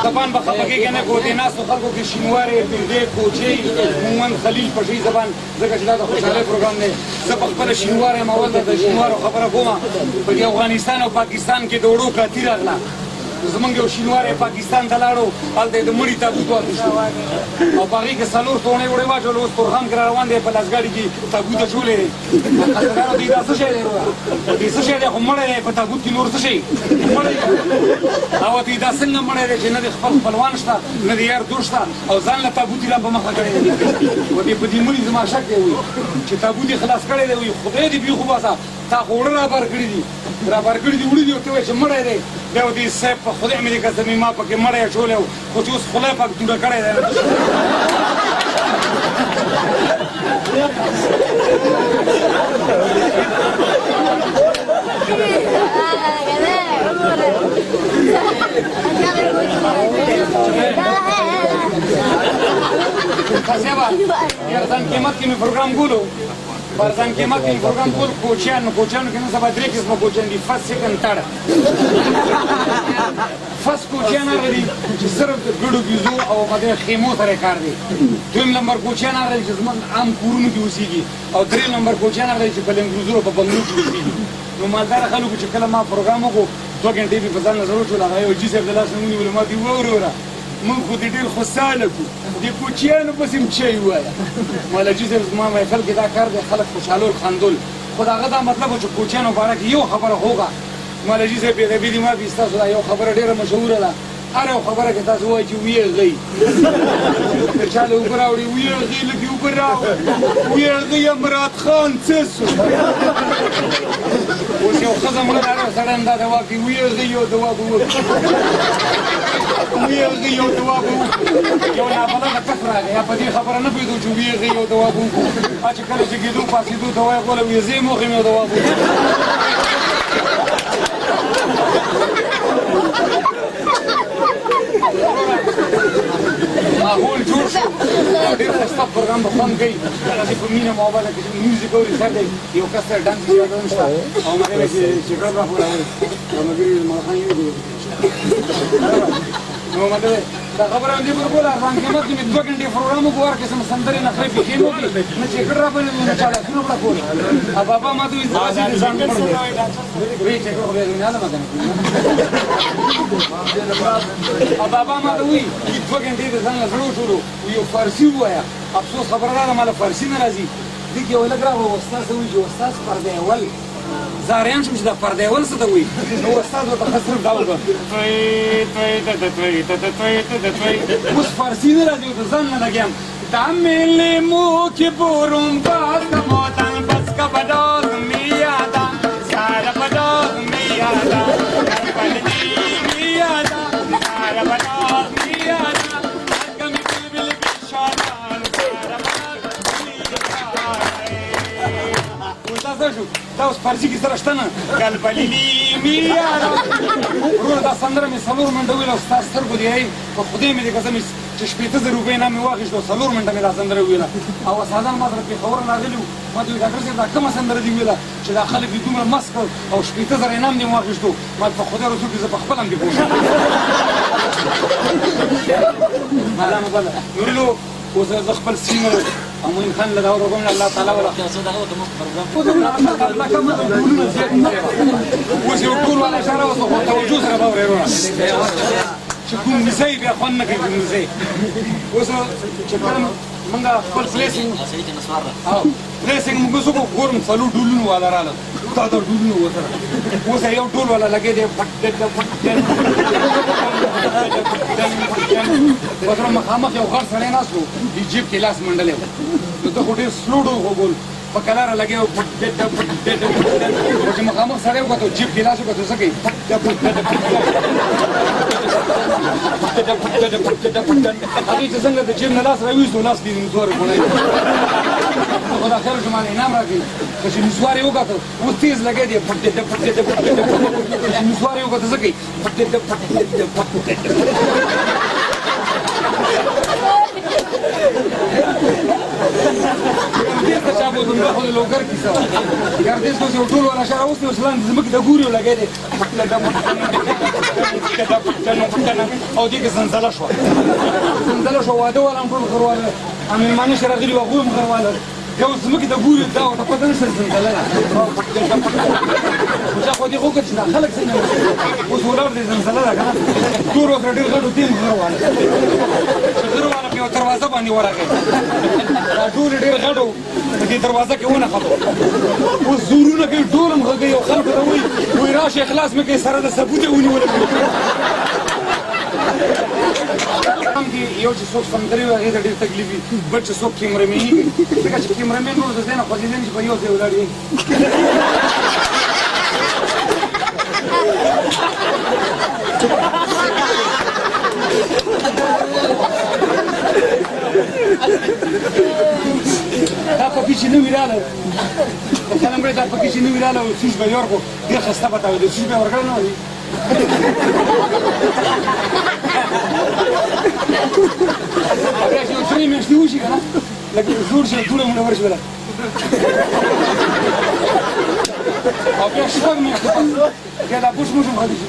زبان به خفه کېږي نه کو دې ناستو خلکو کې شینوارې پردې کوچۍ مومند خلیل پټۍ زبان ځکه چې دا د خوشحالۍ پروګرام دی زه په خپله شینوار یم اول د شینوارو خبره کوم په دې افغانستان او پاکستان کې د وړو کاتي راغله زمونږ یو شینواری پاکستان ته لاړو هلته یې د مړي تابوت واخیستو او په هغې کې څلور تونې وړې واچولو اوس تورخم کې را روان دی په لاسګاډي کې تابوت اچولی دی خزدګانو دوی دا څه شی دی دوی څه شی دی خو مړی دی په تابوت کې نور څه شی مړی او دوی دا څنګه مړی دی چې نه د خپل خپلوان شته نه د یار دوست شته او ځان له تابوت یې را په مخه کړی دی و دې په دې مړي زما شک دی وایي چې تابوت یې خلاص کړی دی وایي خدای دې بېخو باسه تا خو وړه رابر کړي دي رابر کړي دي وړي دي ورته وایي چې مړی دی بیا دې صاحب په خدای مې دې قسمې ما پکې مړی اچولی و خو چې اوس خدای پاک ډوډه کړی دی صاحبه ارزان قیمت کې مې پروګرام ګولو په ارزان قیمت کې مې پروګرام ګول کوچیانو کې نن سبا 3 قسمه کوچیان دي فرست سیکنډ تھرډ فرست کوچیان هغه دي چې صرف د ګډو بیزو او د خیمو سره کار دی دویم نمبر کوچیان هغه دي چې زموږ عام کورونو کې اوسېږي او دریم نمبر کوچیان هغه دي چې په لنګروزو په بنګلو کې اوسېږي نو مالداره خلکو چې کله ما پروګرام وکړو 2 غنټې مې په ځان نظر وچول هغه یو جي صاحب د لاس نه ونیولو ما دې ووروره من خو دې ډېر خوشحاله کړو د کوچیانو پسې م چی ووایه ماله جي صاحب زما محفل کې دا کار دی خلک خوشحالول خندول خو د هغه دا مطلب و چې کوچیانو باره کې یو خبره هوږه ماله جي صاحب بېدبي دي ما بي ستاسو دا یو خبره ډېره مشهوره ده هر یو خبره کې تاسو وایئ چې ویېږئ که چا له اوبه راوړي ویېږئ لږې اوبه راوړه ویېږئ مراد خان څه سو اوس یو ښځه مړه ده سړی هم دا دوا کوي ویېږئ یو دوا به وکړي ویېږئ یو دوا به وکړو یو نابلده کس راغی یا په دې خبره نه پوهېدو چې ویېږئ یو دوا به وکړو چې کله چې کېدو پاسېدو دوا یې کوله ویې زه یې موخې مې یو دوا به وکړو ماحول جوړ شو ډېر ښایسته پروګرام به خوند کوي دغسې په مینه محبت کې میوزیک اوري سر دی یو کس سره ډانس اجازه هم شته او ملګری چې چکر راښوروي او ملګري ملخان یې دي نو مطلب دا خبره هم دې پر کوله ارزان قیمت کې مې 2 غنټې پروګرام وکړو هر قسم سندرې نخرې پېښې مې وکړې نه چکر را باندې نه چا لاسونه پړه کول او بابا ما ته وایي داسې ځان مړ دی وایي چکر خو بیا نه ده او بابا ما ته وایي 2 غنټې د ځان له زړه وشولو یو فارسي ووایه افسوس خبره دا ده ما له فارسي نه راځي دې کې یو لږ راغلو استاد ته وایي چې استاد پرده اول زه حیران شوم چې دا پرده اول څه ته وایي نو استاد ورته ښه صرف دا وکړه اوس فارسي نه راځي ورته ځان نه لګیم دا مې لیمو کې بوروم باز د موتن بس کا بداز مې یادا ساره بداز مې یادا کربلنی مې یادا ساره بداز مې یادا کمی بلبل بشاران ساره بداز مې یادا اوس شو دا اوس فارسي کې سره شته نه کربلنی مې یادا وروره دا سندره مې 4 منډه ویله او ستا سترګو دی په خدای مې دې قسم چې 15,000 روپۍ انعام مې واخېستو 4 منټه مې دا سندره وویله او استادان ما سره پېښور راغلي وو ما ته وایي ډاکټر صاحب دا کومه سندره دې وویله چې دا خلک دې دومره مست کړ او 15,000 انعام دې مې واخېستو ما په خدای رسول کې زه په خپله هم دې پوه شم مالامه بله نورلو اوس زه خپل سیمه امین خان له دا وروم الله تعالی ولا اوس یو ټول ولا اشاره اوس په توجه سره به ورېرونه چې کوم نسای بیا خوند نه کوي کوم نسای اوس چې کله موږ خپل پلیسینګ پلیسینګ موږ څه کوو ګورم څلور ډولونه والا راغله دا ډولونه وسره اوس یو ټول والا لګې دی پټ وسره مخامخ یو غټ سړی ناست و د جیب کې لاس منډلی و نو ده خو ډېر سلو ډول وګول په کلاره لګې و چې مخامخ سړی وکتو جیب کې لاس وکتو څه کوي هغې چې څنګه د جیب نه لاس راویستو لاس کې د نسوارې ګوڼی خو دا خیر شو ما انعام راکړي که چې نسوار یې وکتو اوس تیز لګی دی چې نسوار یې وکتو څه کوي ګردیز ته چا بوتل دا خو د لوګر کیسه وه ګردیز اوس یو ټول والا شهر اوس اوس لاندې زموږ د ګوري لګی دی او دې کې زلزله شوه زلزله شوه واده والا هم ټول غرواله مېلمانه چې راغلي وه هغوی هم غرواله یو زموږې د ګوري دا ورته پته نشته زلزله ده خو چا خو دې خو وکړه چې دا خلک څنګه اوس ولاړ دی زلزله ده که نه ټول ورسره ډېر غټ و دې هم غرواله چې غرواله په یو دروازه باندې ورغی دا ټول یې ډېر غټ و په دې دروازه کې ونښتو اوس زورونه کوي ډول هم غږوي او خلکو ته وایي راشئ اخلاص مې کوي سره د ثبوت یې ونیوله یو چې څوک سندرې وایي هغې ته ډېر تکلیف وي بل چې څوک کیمرمیني کوي ځکه چې کیمرمین نور د ځای نه خوځېدلی نه چې په یو ځای ولاړ وي دا پکې چې نوي راغله د قلم دا پکې چې نوي راغله سوچ به یې ورکړو ډېر ښایسته به ته سوچ به یې ورکړی نه وي او بیا چې یو 3 میاشتې وشي که نه لکه زوړ شي دوړه مونه ورشوله او بیا شپږ میاشتې پس بیا دا بوش موش هم خالي شي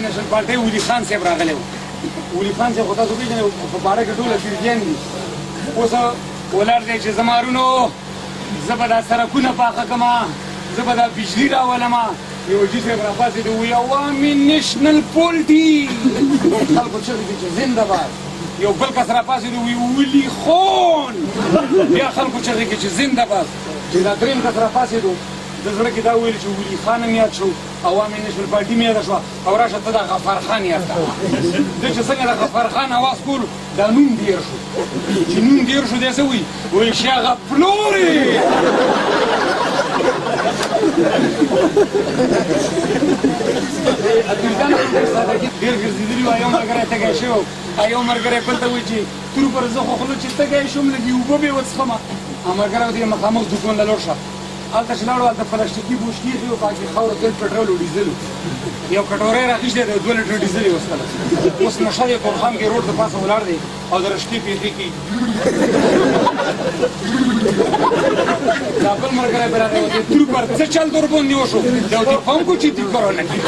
نېشنل پارټۍ ولي خان صاحب راغلی و ولي خان صاحب خو تاسو پېژنئ په باړه کې ټوله پیرګیان دي اوس ولاړ دی چې زما ورونو زه به دا سړکونه پاخه کړمه زه به دا بجلي راولمه یو حاجي صاحب راپاڅېد ووایي عوامي نیشنل پولټي خلکو چغې دي چې زنده باد یو بل کس راپاڅېد ووایي ولي خون بیا خلکو چغې کړي چې زنده باد چې دا درېیم کس راپاڅېدو د زړه کې دا ویل چې ولي خان هم یاد شو عوامي نیشنل پارټي مې یاده شوه او راشه ته دا غفار خان یاد کړه ده چې څنګه د غفار خان اواز کول دا نوم ډېر شو چې نوم ډېر شو دی څه وایي وایي شاغه پلورې ډېر ګرځېدلي وو یو ملګری تږی شوی و یو ملګری بل ته وایي چې تورو پر زه خو خوله چې تږی شوم لږ اوبه به یې وڅښمه ملګری ورته مخامخ دوکان له لوړ شه هلته چې لاړو هلته پلاستیکي بوشکې ایښې وو پکې خاوره تیل پټرول او ډیزل یو کټوری یې راخیستی دی 2 لیټر ډیزل یې وڅښله اوس نشه دی کورخان کې روډ د پاسه ولاړ دی او د رشکې پیتې کوي دا بل ملګری به راغی ورته تور پر څه چل در باندې وشو دی ورته پام کو چې تیکرو نه کړي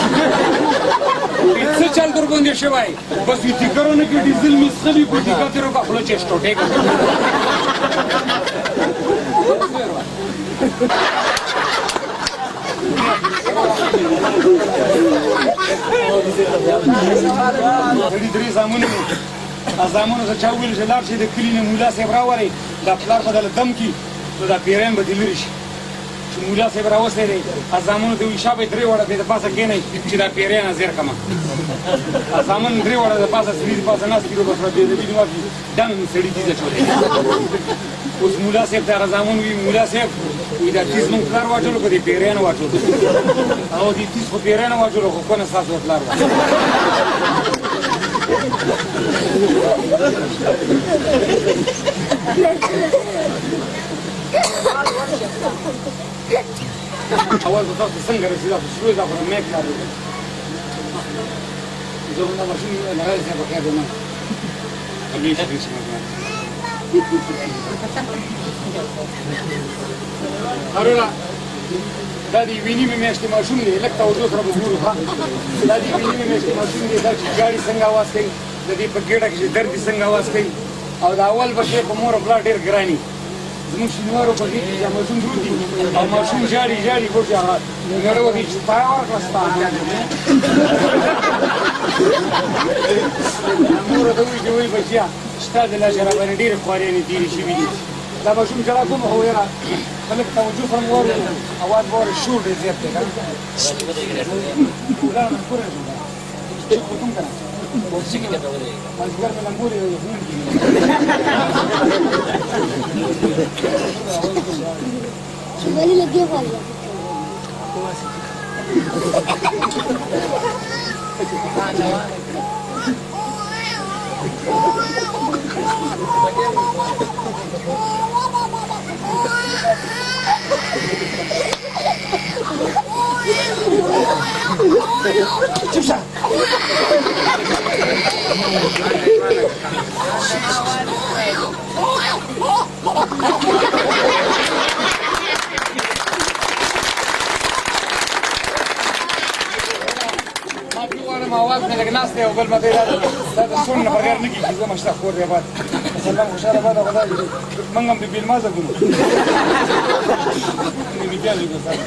څه چل در باندې شوی بس وي تیکرو نه کړي ډیزل مې څښلي کو تیکا تېرو کا خوله چې سټوټې کړه سړي درې زامن وو زامنو ته چا وویل چې لاړ شي د کلي نه مولا صاحب راورئ دا پلار به دله دم کړي نو دا پیریان به دې لرې شي چې مولا صاحب راوستی دی زامنو ته وایي شابه 3 وړه د پاسه کښېنئ چې دا پیریانه زیر کړمه زامن 3 وړه د پاسه سړي د پاسه ناست کړي بس بېدبي دې واخلي ډنګ سړي تیزه چولې اوس مولا صاحب ته هغه زامن وایي مولا صاحب وایي دا تیز موږ پلار واچولو که دې پیریانو واچولو هغه دې تیز خو پیریانو واچولو خو کونه ستاسو پلار واچولو اول به تاسو څنګه رسېدا خو شروع دا خو د میک کار دی زه هم دا ماشین لغړی صاحب په کار دی نه همیشه دې شي هرولا دا د یوې نیمې میاشتې ماشوم دی لږ توجه سره به ګورو ښه دا د یوې نیمې میاشتې ماشوم دی دا چې ګاډي څنګه اواز کوي د دې په ګېډه کې چې درد دي څنګه اواز کوي او د اول به شی په مور او پلار ډېر ګراني زموږ شینوارو په دې کې چې ماشوم پروت دي او ماشوم ژاړي ژاړي خو چې هغه نړۍ ورته چې ستا ورکړه ستا مور ورته وایي چې وایي بچیا ستا د لاس راباندې ډېرې خوارانې تېرې شوي دي دا ماشوم ژړا کومه خو یاره خلک توجه سره مو واورېدو اواز به واورې شور ډېر زیات دی که نه کوم که نه مازدیګر مې لمبور یو ولې لګي والی چپ شه معافي غواړم اواز مې لږ ناست دی او بل مته دا د سون نه بغیر نه کېږي زه مشته خور دی آباد سلام خوشحاله آباد او خدای موږ هم د بېلمازه ګورو میډیا لږ سره